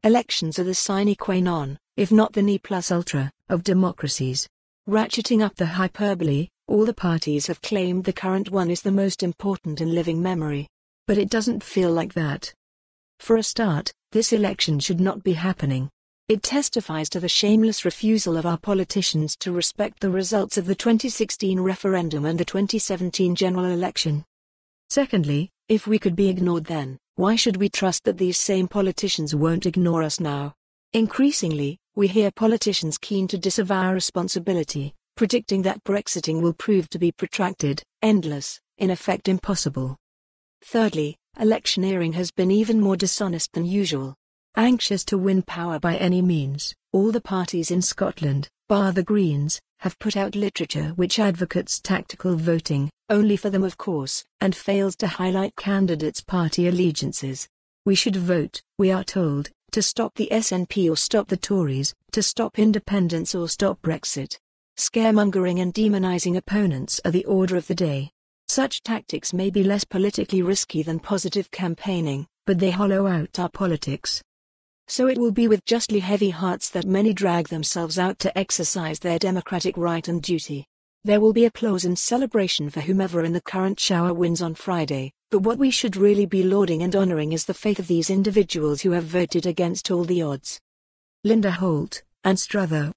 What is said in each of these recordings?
Elections are the sine qua non, if not the ne plus ultra, of democracies. Ratcheting up the hyperbole, all the parties have claimed the current one is the most important in living memory. But it doesn't feel like that. For a start, this election should not be happening. It testifies to the shameless refusal of our politicians to respect the results of the 2016 referendum and the 2017 general election. Secondly, if we could be ignored then, why should we trust that these same politicians won't ignore us now? Increasingly, we hear politicians keen to disavow responsibility, predicting that Brexiting will prove to be protracted, endless, in effect impossible. Thirdly, electioneering has been even more dishonest than usual. Anxious to win power by any means, all the parties in Scotland, bar the Greens, have put out literature which advocates tactical voting, only for them of course, and fails to highlight candidates' party allegiances. We should vote, we are told, to stop the SNP or stop the Tories, to stop independence or stop Brexit. Scaremongering and demonising opponents are the order of the day. Such tactics may be less politically risky than positive campaigning, but they hollow out our politics. So it will be with justly heavy hearts that many drag themselves out to exercise their democratic right and duty. There will be applause and celebration for whomever in the current shower wins on Friday, but what we should really be lauding and honouring is the faith of these individuals who have voted against all the odds. Linda Holt, and Struther.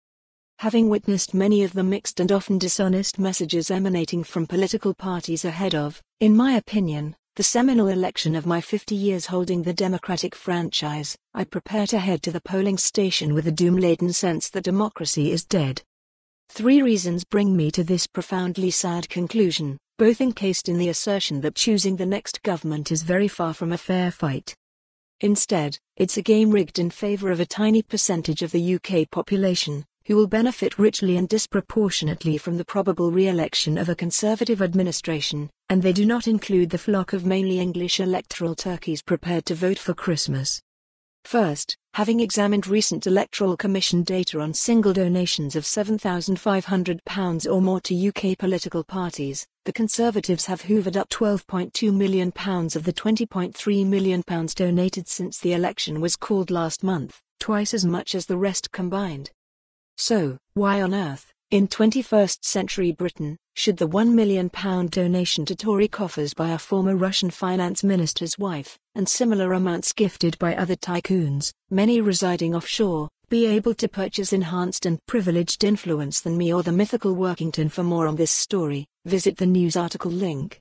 Having witnessed many of the mixed and often dishonest messages emanating from political parties ahead of, in my opinion, the seminal election of my 50 years holding the democratic franchise, I prepare to head to the polling station with a doom-laden sense that democracy is dead. 3 reasons bring me to this profoundly sad conclusion, both encased in the assertion that choosing the next government is very far from a fair fight. Instead, it's a game rigged in favour of a tiny percentage of the UK population, who will benefit richly and disproportionately from the probable re-election of a Conservative administration, and they do not include the flock of mainly English electoral turkeys prepared to vote for Christmas. First, having examined recent Electoral Commission data on single donations of £7,500 or more to UK political parties, the Conservatives have hoovered up £12.2 million of the £20.3 million donated since the election was called last month, twice as much as the rest combined. So, why on earth, in 21st century Britain, should the £1 million donation to Tory coffers by a former Russian finance minister's wife, and similar amounts gifted by other tycoons, many residing offshore, be able to purchase enhanced and privileged influence than me or the mythical Workington? For more on this story, visit the news article link.